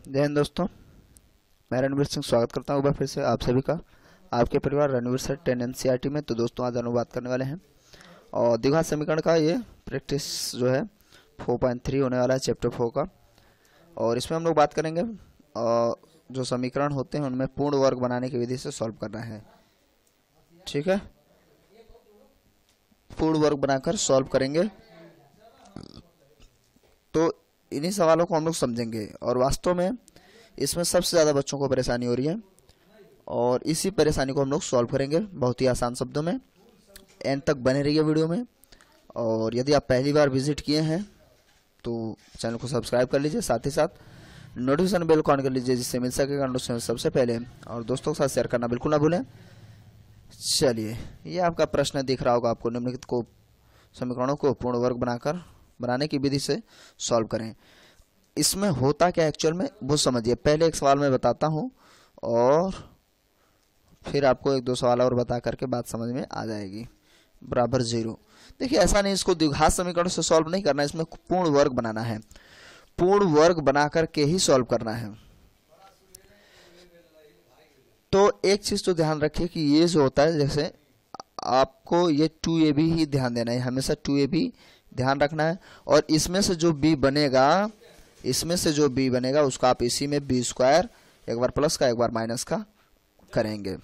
जय हिंद दोस्तों, मैं रणवीर सिंह स्वागत करता हूँ एक बार फिर से आप सभी का आपके परिवार रणवीर सर 10 एनसीईआरटी में। तो दोस्तों आज अनुवाद करने वाले हैं और द्विघात समीकरण का ये प्रैक्टिस जो है 4.3 होने वाला है चैप्टर 4 का। और इसमें हम लोग बात करेंगे जो समीकरण होते हैं उनमें पूर्ण वर्ग बनाने की विधि से सॉल्व करना है। ठीक है, पूर्ण वर्ग बनाकर सॉल्व करेंगे तो इन्हीं सवालों को हम लोग समझेंगे। और वास्तव में इसमें सबसे ज़्यादा बच्चों को परेशानी हो रही है और इसी परेशानी को हम लोग सॉल्व करेंगे बहुत ही आसान शब्दों में। एंड तक बने रहिए वीडियो में। और यदि आप पहली बार विजिट किए हैं तो चैनल को सब्सक्राइब कर लीजिए, साथ ही साथ नोटिफिकेशन बेल को ऑन कर लीजिए जिससे मिल सकेगा नोटिफिकेशन सबसे पहले। और दोस्तों के साथ शेयर करना बिल्कुल ना भूलें। चलिए, ये आपका प्रश्न दिख रहा होगा आपको। निम्नलिखित को समीकरणों को पूर्ण वर्ग बनाने की विधि से सॉल्व करें। इसमें होता क्या एक्चुअल में वो समझिए। पहले एक सवाल मैं बताता हूं और फिर आपको एक दो सवाल और बता करके बात समझ में आ जाएगी। बराबर 0। देखिए, ऐसा नहीं इसको द्विघात समीकरण से सॉल्व नहीं करना है, इसमें पूर्ण वर्ग बनाना है। पूर्ण वर्ग बना करके ही सॉल्व करना है। तो एक चीज तो ध्यान रखिए कि ये जो होता है, जैसे आपको ये 2ab ही ध्यान देना है, हमेशा 2ab ध्यान रखना है। और इसमें से जो b बनेगा उसका आप इसी में b स्क्वायर एक बार प्लस का एक बार माइनस का करेंगे।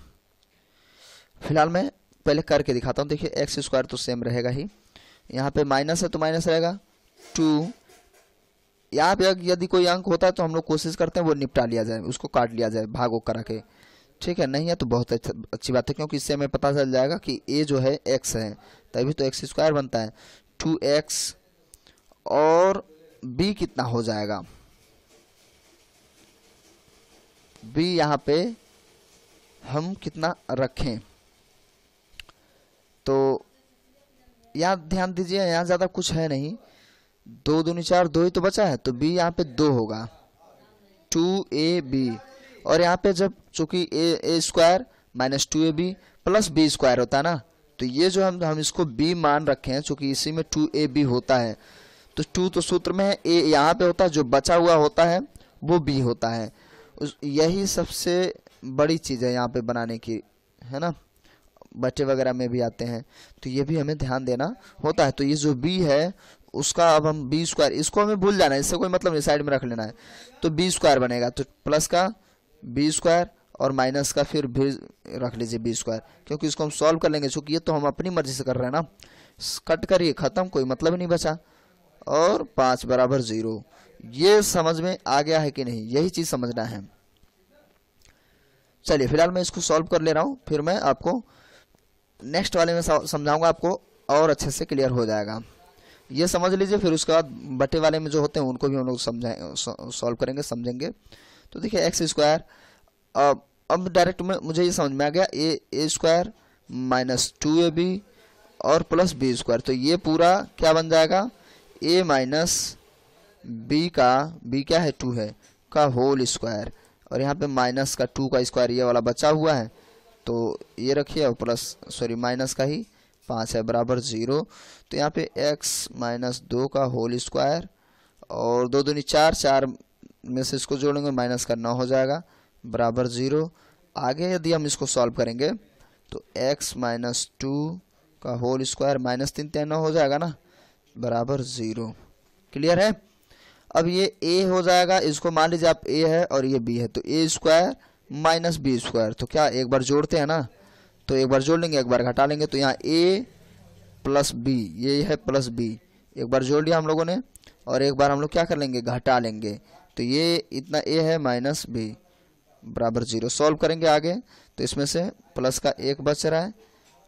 फिलहाल मैं पहले करके दिखाता हूं। देखिए, एक्स स्क्वायर तो सेम रहेगा ही, यहाँ पे माइनस है तो माइनस रहेगा 2। यहाँ पे यदि कोई अंक होता है तो हम लोग कोशिश करते हैं वो निपटा लिया जाए, उसको काट लिया जाए भागो करा के। ठीक है, नहीं है तो बहुत अच्छी बात है, क्योंकि इससे हमें पता चल जाएगा कि a जो है x है, तभी तो एक्स स्क्वायर बनता है। 2x और b कितना हो जाएगा, b यहाँ पे हम कितना रखें, तो यहाँ ध्यान दीजिए, यहाँ ज्यादा कुछ है नहीं। 2 दूनी 4, 2 ही तो बचा है, तो b यहाँ पे 2 होगा 2ab। और यहाँ पे जब चूंकि a square minus 2ab plus b square होता है ना, तो ये जो हम इसको b मान रखे हैं, चूंकि इसी में 2ab होता है, तो 2 तो सूत्र में है, a यहाँ पे होता है, जो बचा हुआ होता है वो b होता है। यही सबसे बड़ी चीज है यहाँ पे बनाने की, है ना। बच्चे वगैरह में भी आते हैं तो ये भी हमें ध्यान देना होता है। तो ये जो b है उसका अब हम b स्क्वायर, इसको हमें भूल जाना है, इससे कोई मतलब नहीं, साइड में रख लेना है। तो b स्क्वायर बनेगा, तो प्लस का b स्क्वायर और माइनस का फिर भी रख लीजिए b स्क्वायर, क्योंकि इसको हम सॉल्व कर लेंगे। चूंकि ये तो हम अपनी मर्जी से कर रहे हैं ना, कट करिए, खत्म, कोई मतलब नहीं बचा। और 5 बराबर 0। ये समझ में आ गया है कि नहीं, यही चीज समझना है। चलिए, फिलहाल मैं इसको सॉल्व कर ले रहा हूं, फिर मैं आपको नेक्स्ट वाले में समझाऊंगा, आपको और अच्छे से क्लियर हो जाएगा। ये समझ लीजिए, फिर उसके बाद बटे वाले में जो होते हैं उनको भी हम लोग सॉल्व करेंगे, समझेंगे। तो देखिए, एक्स स्क्वायर, अब डायरेक्ट में मुझे ये समझ में आ गया, ए स्क्वायर माइनस 2ab और प्लस b स्क्वायर। तो ये पूरा क्या बन जाएगा, a माइनस b का, b क्या है 2 है, का होल स्क्वायर। और यहाँ पे माइनस का 2 का स्क्वायर ये वाला बचा हुआ है, तो ये रखिए, और प्लस सॉरी माइनस का ही 5 है, बराबर 0। तो यहाँ पे x माइनस 2 का होल स्क्वायर और 2 दूनी 4, 4 में से इसको जोड़ेंगे माइनस का 9 हो जाएगा, बराबर 0। आगे यदि हम इसको सॉल्व करेंगे तो x माइनस 2 का होल स्क्वायर माइनस 3 9 हो जाएगा ना, बराबर 0। क्लियर है। अब ये a हो जाएगा, इसको मान लीजिए आप a है और ये b है, तो a square minus b square, तो क्या एक बार जोड़ते हैं ना, तो एक बार जोड़ लेंगे एक बार घटा लेंगे। तो यहाँ a प्लस b, ये है प्लस b, एक बार जोड़ लिया हम लोगों ने, और एक बार हम लोग क्या कर लेंगे, घटा लेंगे। तो ये इतना a है माइनस b, बराबर 0। सॉल्व करेंगे आगे, तो इसमें से प्लस का 1 बच रहा है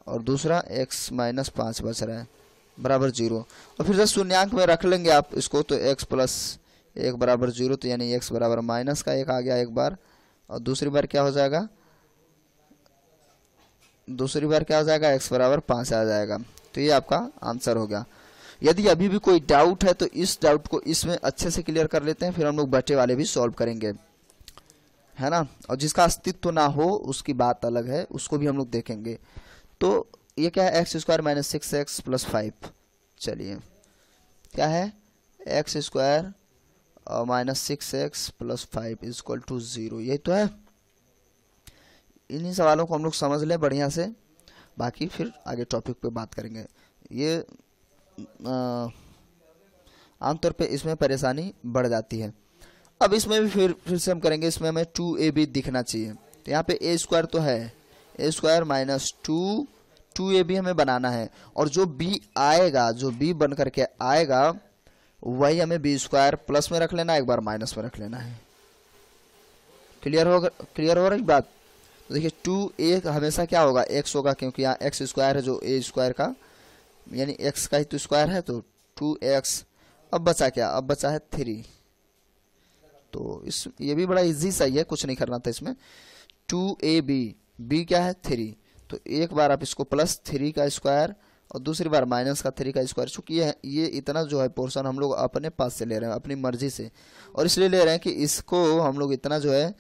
और दूसरा x माइनस 5 बच रहा है, बराबर 0। और फिर जब शून्यांक में रख लेंगे आप इसको, तो x प्लस 1 बराबर 0, तो यानी x बराबर माइनस का 1 आ गया एक बार, और दूसरी बार क्या हो जाएगा, x बराबर 5 आ जाएगा। तो ये आपका आंसर हो गया। यदि अभी भी कोई डाउट है तो इस डाउट को इसमें अच्छे से क्लियर कर लेते हैं, फिर हम लोग बटे वाले भी सॉल्व करेंगे, है ना। और जिसका अस्तित्व ना हो उसकी बात अलग है, उसको भी हम लोग देखेंगे। तो ये क्या है, x square minus 6x plus 5। चलिए, क्या है, एक्स स्क्वायर -6x + 5 = 0। यही तो है। इन्हीं सवालों को हम लोग समझ लें बढ़िया से, बाकी फिर आगे टॉपिक पे बात करेंगे। ये आमतौर पे इसमें परेशानी बढ़ जाती है। अब इसमें भी फिर से हम करेंगे। इसमें हमें 2ab दिखना चाहिए, तो यहाँ पे a² तो है, a² - 2ab हमें बनाना है, और जो b आएगा, जो b बन करके आएगा, वही हमें b² प्लस में रख लेना, एक बार माइनस में रख लेना है। क्लियर हो रही बात? तो देखिए 2a हमेशा क्या होगा, x होगा, क्योंकि यहाँ x² है जो a² का, यानी x का ही तो स्क्वायर है, तो 2x। अब बचा क्या, अब बचा है 3। तो ये भी बड़ा इजी सही है, कुछ नहीं करना था इसमें। 2ab, b क्या है 3, तो एक बार आप इसको +3 का स्क्वायर और दूसरी बार -3 का स्क्वायर। चूंकि ये इतना जो है पोर्शन हम लोग अपने पास से ले रहे हैं, अपनी मर्जी से, और इसलिए ले रहे हैं कि इसको हम लोग इतना जो है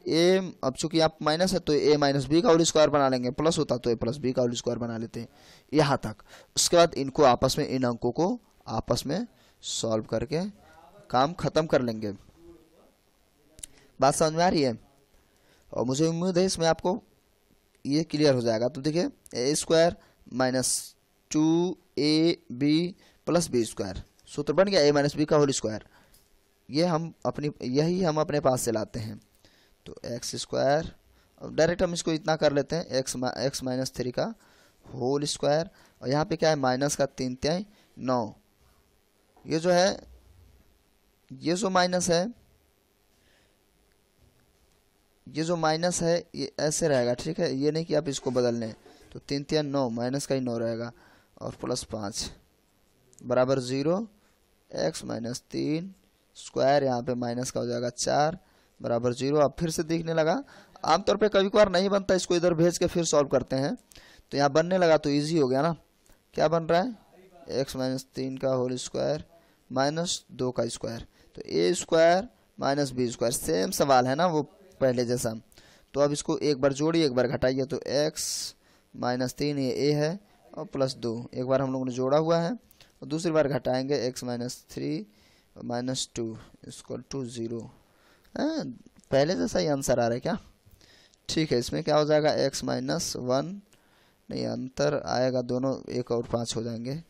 अब चूंकि आप माइनस है तो a - b का होल स्क्वायर बना लेंगे, प्लस होता तो a + b का होल स्क्वायर बना लेते हैं, यहाँ तक। उसके बाद इनको आपस में, इन अंकों को आपस में सॉल्व करके काम खत्म कर लेंगे। बात समझ में आ रही है? और मुझे उम्मीद है इसमें आपको ये क्लियर हो जाएगा। तो देखिए a² - 2ab + b², सूत्र बन गया a - b का होल स्क्वायर। यही हम अपने पास से लाते हैं, तो x²। अब डायरेक्ट हम इसको इतना कर लेते हैं, x - 3 का होल स्क्वायर, और यहाँ पे क्या है, माइनस का 3 × 9। ये जो है, ये जो माइनस है, ये जो माइनस है, ये ऐसे रहेगा, ठीक है। ये नहीं कि आप इसको बदल लें, तो 3 × 9, माइनस का ही 9 रहेगा, और +5 बराबर 0। x - 3 स्क्वायर, यहाँ पे माइनस का हो जाएगा 4 बराबर 0। अब फिर से दिखने लगा। आमतौर पे कभी कभार नहीं बनता, इसको इधर भेज के फिर सॉल्व करते हैं, तो यहाँ बनने लगा तो इजी हो गया ना। क्या बन रहा है, x - 3 का होल स्क्वायर -2 का स्क्वायर, तो a² - b²। सेम सवाल है ना वो पहले जैसा। तो अब इसको एक बार जोड़िए, एक बार घटाइए, तो x - 3 ये a है, और +2 एक बार हम लोगों ने जोड़ा हुआ है, और दूसरी बार घटाएंगे, x - 3 - 2 = 0। पहले जैसा ही आंसर आ रहा है क्या? ठीक है। इसमें क्या हो जाएगा, x - 1 नहीं, अंतर आएगा, दोनों 1 और 5 हो जाएंगे।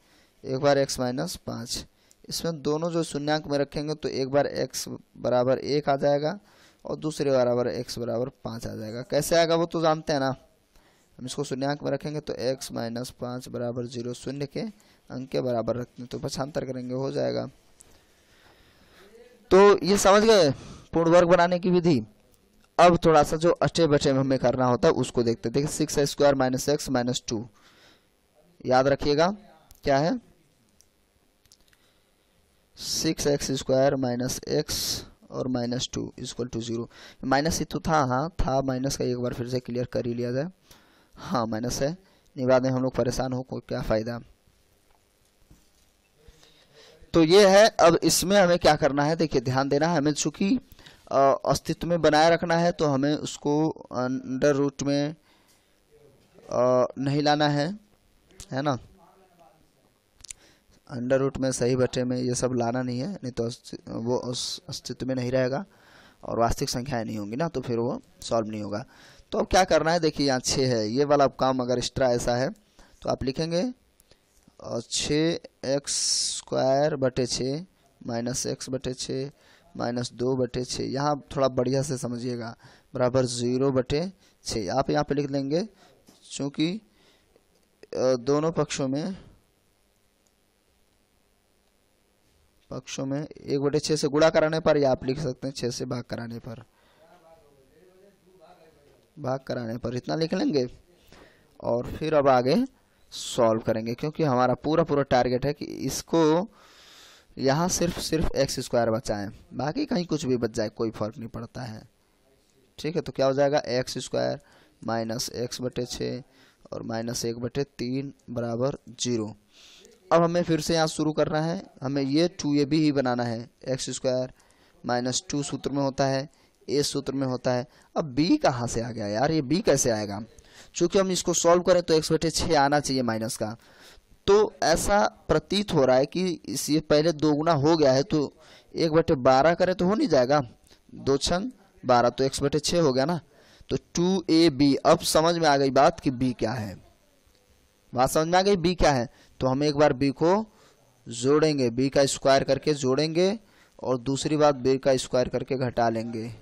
एक बार x - 5, इसमें दोनों जो शून्यांक में रखेंगे तो एक बार x बराबर 1 आ जाएगा, और दूसरे बराबर x बराबर 5 आ जाएगा। कैसे आएगा वो तो जानते हैं ना। हम इसको शून्यांक में रखेंगे तो x - 5 बराबर 0, शून्य के अंक के बराबर रखते हैं तो 75 करेंगे, हो जाएगा। तो ये समझ गए पूर्ण वर्ग बनाने की विधि। अब थोड़ा सा जो अष्टे बचे में हमें करना होता है उसको देखते। देखिए 6x² - x - 2, याद रखिएगा क्या है, 6x² - x और -2 = 0। माइनस ही तो था, हाँ था माइनस का, एक बार फिर से क्लियर कर ही लिया जाए। हाँ माइनस है, नहीं बाद में हम लोग परेशान हो, को क्या फायदा। तो ये है। अब इसमें हमें क्या करना है, देखिए ध्यान देना है। हमें चूंकि अस्तित्व में बनाए रखना है, तो हमें उसको अंडर रूट में नहीं लाना है ना। अंडर रूट में, सही बटे में, ये सब लाना नहीं है, नहीं तो वो उस अस्तित्व में नहीं रहेगा और वास्तविक संख्याएं नहीं होंगी ना, तो फिर वो सॉल्व नहीं होगा। तो अब क्या करना है, देखिए यहाँ 6 है, ये वाला काम अगर एक्स्ट्रा ऐसा है तो आप लिखेंगे 6x² बटे 6 -x/6 -2/6। यहाँ थोड़ा बढ़िया से समझिएगा, बराबर 0/6। आप यहाँ पे लिख लेंगे, चूँकि दोनों पक्षों में 1/6 से गुणा कराने पर, या आप लिख सकते हैं 6 से भाग कराने पर इतना लिख लेंगे। और फिर अब आगे सॉल्व करेंगे, क्योंकि हमारा पूरा टारगेट है कि इसको यहाँ सिर्फ x² बचाएं, बाकी कहीं कुछ भी बच जाए कोई फर्क नहीं पड़ता है। ठीक है, तो क्या हो जाएगा, x² - x/6 और -1/3 बराबर 0। अब हमें फिर से यहाँ शुरू करना है, हमें ये 2ab ही बनाना है। x² - 2 सूत्र में होता है, a सूत्र में होता है। अब b कहाँ से आ गया यार, ये b कैसे आएगा? चूंकि हम इसको सॉल्व करें तो x/6 आना चाहिए माइनस का, तो ऐसा प्रतीत हो रहा है कि ये पहले 2 गुना हो गया है, तो 1/12 करे तो हो नहीं जाएगा, 2×6 = 12, तो x/6 हो गया ना। तो 2ab, अब समझ में आ गई बात कि b क्या है, बात समझ में आ गई b क्या है। तो हम एक बार b को जोड़ेंगे, b का स्क्वायर करके जोड़ेंगे, और दूसरी बात b का स्क्वायर करके घटा लेंगे।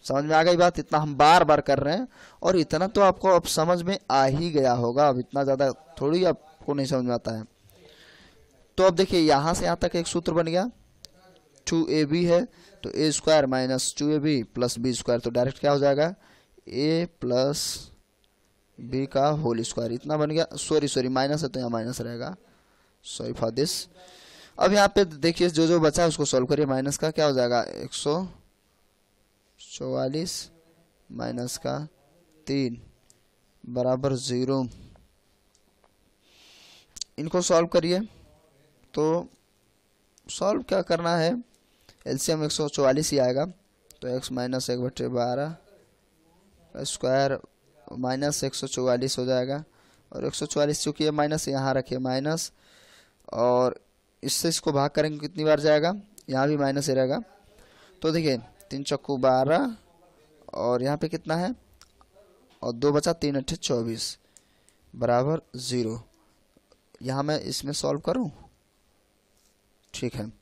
समझ में आ गई बात, इतना हम बार बार कर रहे हैं, और इतना तो आपको अब समझ में आ ही गया होगा, अब इतना ज्यादा थोड़ी आपको नहीं समझ में आता है। तो अब देखिए यहां से यहां तक एक सूत्र बन गया, 2ab है तो a² minus 2ab plus b², तो डायरेक्ट क्या हो जाएगा, a प्लस b का होल स्क्वायर, इतना बन गया। सॉरी माइनस है तो यहाँ माइनस रहेगा, सॉरी फॉर दिस। अब यहाँ पे देखिए जो जो बचा है उसको सॉल्व करिए। माइनस का क्या हो जाएगा, 144 माइनस का 3 बराबर 0। इनको सॉल्व करिए। तो सॉल्व क्या करना है, एलसीएम 144 ही आएगा, तो x माइनस 1/12 का स्क्वायर माइनस 144 हो जाएगा, और 144 चूंकि ये माइनस यहाँ रखिए माइनस, और इससे इसको भाग करेंगे कितनी बार जाएगा, यहाँ भी माइनस ही रहेगा। तो देखिए 3 चक्कू 12, और यहाँ पे कितना है, और 2 बचा, 3 8 24 बराबर 0। यहाँ मैं इसमें सॉल्व करूँ, ठीक है।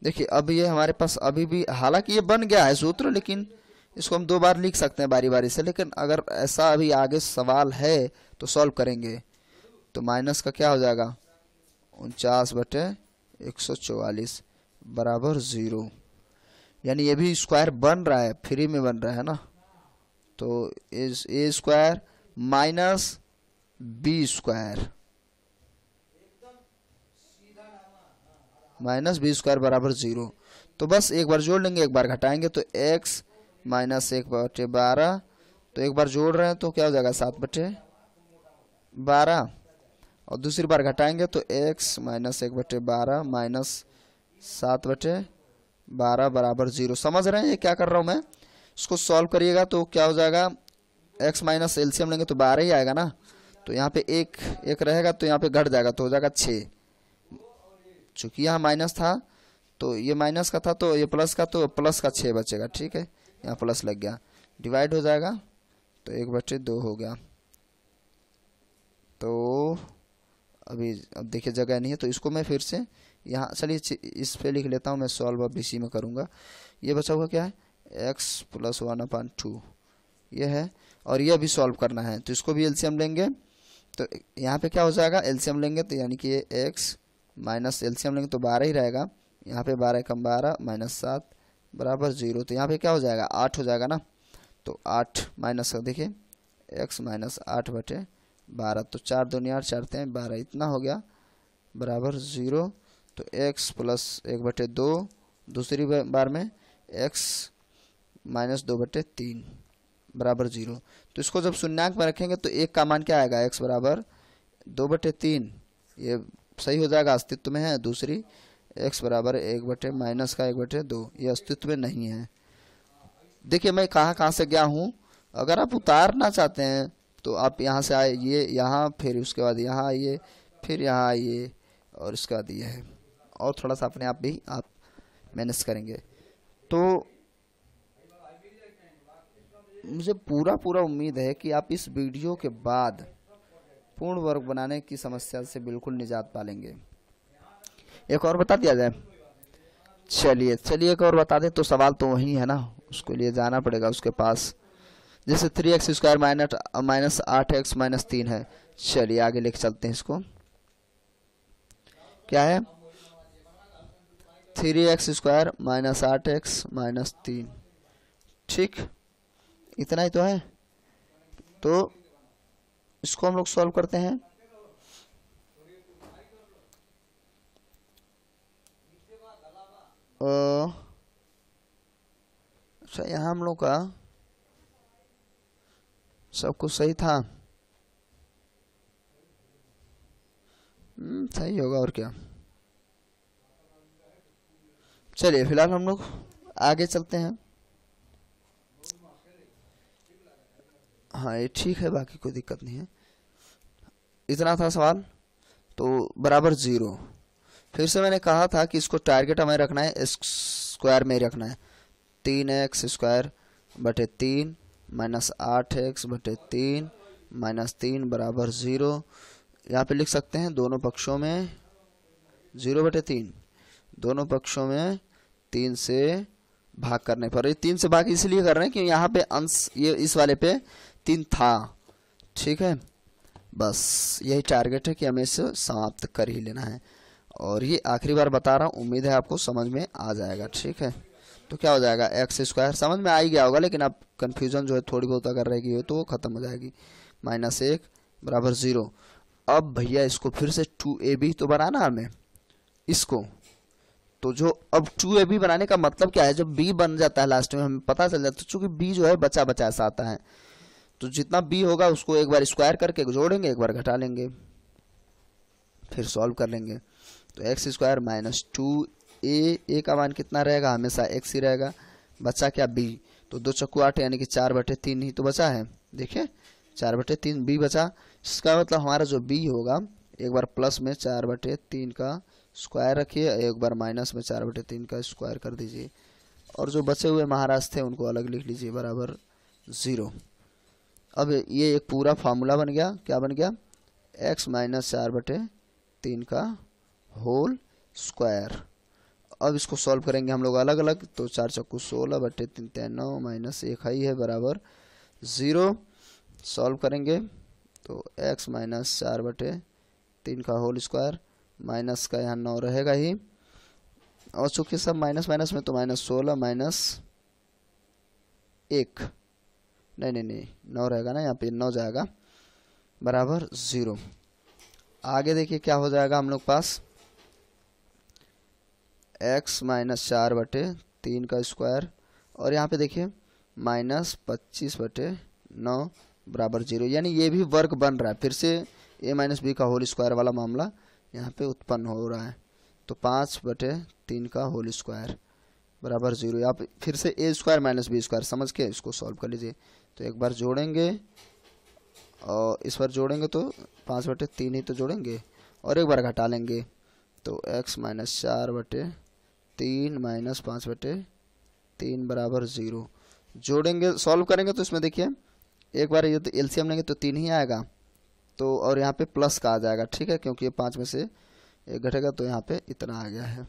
देखिए अब ये हमारे पास अभी भी, हालांकि ये बन गया है सूत्र, लेकिन इसको हम 2 बार लिख सकते हैं बारी बारी से, लेकिन अगर ऐसा अभी आगे सवाल है तो सॉल्व करेंगे। तो माइनस का क्या हो जाएगा, 49/144 बराबर 0, यानी ये भी स्क्वायर बन रहा है, फ्री में बन रहा है ना। तो a² minus b² minus b² बराबर 0। तो बस एक बार जोड़ लेंगे, एक बार घटाएंगे, तो x माइनस 1/12, तो एक बार जोड़ रहे हैं तो क्या हो जाएगा 7/12, और दूसरी बार घटाएंगे तो x माइनस 1/12 माइनस 7/12 बराबर 0। समझ रहे हैं ये क्या कर रहा हूं मैं, इसको सॉल्व करिएगा तो क्या हो जाएगा, x माइनस एलसीएम लेंगे तो 12 ही आएगा ना, तो यहाँ पे एक रहेगा तो यहाँ पे घट जाएगा तो हो जाएगा 6। चूंकि यहाँ माइनस था तो ये माइनस का था, तो ये प्लस का, तो प्लस का 6 बचेगा, ठीक है, यहाँ प्लस लग गया, डिवाइड हो जाएगा तो 1/2 हो गया। तो अभी अब देखिए जगह नहीं है, तो इसको मैं फिर से यहाँ, चलिए इस पे लिख लेता हूँ मैं, सॉल्व अब इसी में करूँगा। ये बचा हुआ क्या है, x + 1/2 ये है, और ये भी सॉल्व करना है, तो इसको भी एलसीएम लेंगे, तो यहाँ पे क्या हो जाएगा, एलसीएम लेंगे तो यानी कि ये x माइनस एलसीएम लेंगे तो 12 ही रहेगा, यहाँ पे 12 × 12 माइनस 7 बराबर 0। तो यहाँ पे क्या हो जाएगा, 8 हो जाएगा ना, तो 8 माइनस देखिए x माइनस 8/12, तो 4 दूनी 8 4 3 12, इतना हो गया बराबर 0। तो x प्लस 1/2, दूसरी बार में x माइनस 2/3 बराबर 0। तो इसको जब शून्यांक में रखेंगे तो एक का मान क्या आएगा, x बराबर 2/3, ये सही हो जाएगा, अस्तित्व में है। दूसरी x बराबर 1/-2, ये अस्तित्व में नहीं है। देखिए मैं कहाँ से गया हूँ, अगर आप उतारना चाहते हैं तो आप यहाँ से आइए, यहाँ फिर उसके बाद यहाँ आइए, फिर यहाँ आइए, और उसके बाद ये है, और थोड़ा सा अपने आप भी आप मैनेज करेंगे। तो मुझे पूरा उम्मीद है कि आप इस वीडियो के बाद पूर्ण वर्ग बनाने की समस्या से बिल्कुल निजात पालेंगे। एक और बता दिया जाए, चलिए एक और बता दें, तो सवाल तो वही है ना, उसके लिए जाना पड़ेगा उसके पास। जैसे 3x² माइनस 8x माइनस 3 है, चलिए आगे लेके चलते हैं इसको। क्या है, 3x² माइनस 8x माइनस 3, ठीक, इतना ही तो है। तो इसको हम लोग सॉल्व करते हैं। अच्छा यहाँ हम लोग का सब कुछ सही था, सही होगा और क्या। चलिए फिलहाल हम लोग आगे चलते हैं। हाँ ये ठीक है, बाकी कोई दिक्कत नहीं है, इतना था सवाल। तो बराबर 0, फिर से मैंने कहा था कि इसको टारगेट हमें रखना है स्क्वायर में ही रखना है। 3x² माइनस 8x/3 माइनस 3 बराबर 0। यहाँ पे लिख सकते हैं दोनों पक्षों में 0/3, दोनों पक्षों में 3 से भाग करने पर। ये 3 से भाग इसलिए कर रहे हैं कि यहाँ पे अंश ये इस वाले पे 3 था, ठीक है। बस यही टारगेट है कि हमें इसे समाप्त कर ही लेना है। और ये आखिरी बार बता रहा हूँ, उम्मीद है आपको समझ में आ जाएगा, ठीक है। तो क्या हो जाएगा, x² समझ में आ ही गया होगा, लेकिन आप कन्फ्यूजन जो है थोड़ी बहुत अगर रहेगी हो तो वो खत्म हो जाएगी। -1 बराबर 0। अब भैया इसको फिर से 2ab तो बनाना हमें इसको। तो जो अब 2ab बनाने का मतलब क्या है, जब b बन जाता है लास्ट में हमें पता चल जाता है, चूंकि b जो है बचा बचा ऐसा आता है, तो जितना b होगा उसको एक बार स्क्वायर करके जोड़ेंगे, एक बार घटा लेंगे, फिर सॉल्व कर लेंगे। तो x² माइनस 2a का मान कितना रहेगा, हमेशा x ही रहेगा। बचा क्या, b। तो 2 चक्कू 8 यानी कि 4/3 ही तो बचा है। देखिए 4/3 b बचा। इसका मतलब हमारा जो b होगा, एक बार प्लस में 4/3 का स्क्वायर रखिए, एक बार माइनस में 4/3 का स्क्वायर कर दीजिए, और जो बचे हुए महाराज थे उनको अलग लिख लीजिए, बराबर 0। अब ये एक पूरा फार्मूला बन गया। क्या बन गया, x माइनस 4/3 का होल स्क्वायर। अब इसको सॉल्व करेंगे हम लोग अलग अलग। तो 4 चक्कू 16/3 9 माइनस 1 ही है, बराबर 0। सॉल्व करेंगे तो x माइनस 4/3 का होल स्क्वायर, माइनस का यहाँ 9 रहेगा ही, और चूंकि सब माइनस माइनस में तो -16 माइनस 1, नहीं 9 रहेगा ना, यहाँ पे 9 जाएगा, बराबर 0। आगे देखिए क्या हो जाएगा हम लोग पास, x माइनस 4/3 का स्क्वायर, और यहाँ पे देखिए -25/9 बराबर 0। यानी ये भी वर्ग बन रहा है, फिर से a माइनस बी का होल स्क्वायर वाला मामला यहाँ पे उत्पन्न हो रहा है। तो 5/3 का होल स्क्वायर बराबर 0। आप फिर से a² माइनस b² समझ के इसको सॉल्व कर लीजिए। तो एक बार जोड़ेंगे और इस बार जोड़ेंगे तो 5/3 ही तो जोड़ेंगे, और एक बार घटा लेंगे। तो x माइनस 4/3 माइनस 5/3 बराबर 0। जोड़ेंगे सॉल्व करेंगे तो इसमें देखिए एक बार ये तो एलसीएम लेंगे तो 3 ही आएगा, तो और यहाँ पे प्लस का आ जाएगा, ठीक है, क्योंकि ये 5 में से 1 घटेगा, तो यहाँ पे इतना आ गया है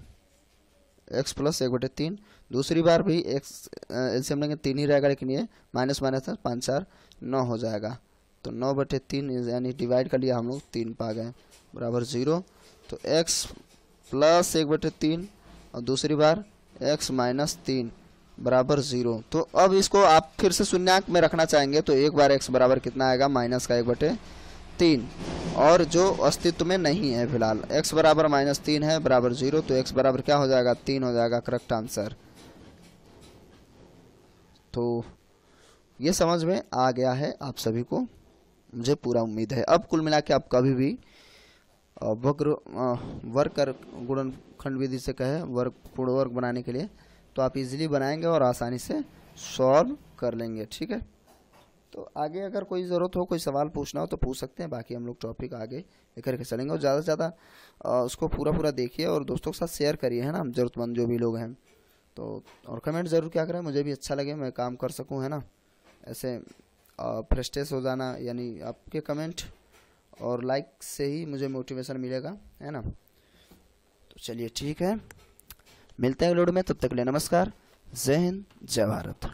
x प्लस 1/3। दूसरी बार भी x एलसीएम लेंगे 3 ही रहेगा, लेकिन ये माइनस माइनस 5 4 9 हो जाएगा। तो 9/3 यानी डिवाइड कर लिया हम लोग, 3 पा गए, बराबर 0। तो x प्लस 1/3 और दूसरी बार x माइनस 3 बराबर 0। तो अब इसको आप फिर से शून्यांक में रखना चाहेंगे तो एक बार x बराबर कितना आएगा, माइनस का 1/3, और जो अस्तित्व में नहीं है फिलहाल, x बराबर -3 है, बराबर 0। तो x बराबर क्या हो जाएगा, 3 हो जाएगा, करेक्ट आंसर। तो ये समझ में आ गया है आप सभी को, मुझे पूरा उम्मीद है। अब कुल मिला के आप कभी भी वर्ग कर गुणनखंड विधि से कहे वर्ग पूर्ण वर्ग बनाने के लिए, तो आप इजीली बनाएंगे और आसानी से सॉल्व कर लेंगे, ठीक है। तो आगे अगर कोई ज़रूरत हो, कोई सवाल पूछना हो तो पूछ सकते हैं, बाकी हम लोग टॉपिक आगे लेकर के चलेंगे। और ज़्यादा से ज़्यादा उसको पूरा देखिए और दोस्तों के साथ शेयर करिए, है ना, ज़रूरतमंद जो भी लोग हैं। तो और कमेंट ज़रूर क्या करें, मुझे भी अच्छा लगे, मैं काम कर सकूँ, है ना। ऐसे फ्रस्ट्रेट हो जाना, यानी आपके कमेंट और लाइक से ही मुझे मोटिवेशन मिलेगा, है ना। तो चलिए ठीक है, मिलते हैं वीडियो में, तब तक के लिए नमस्कार, जय हिंद, जय भारत।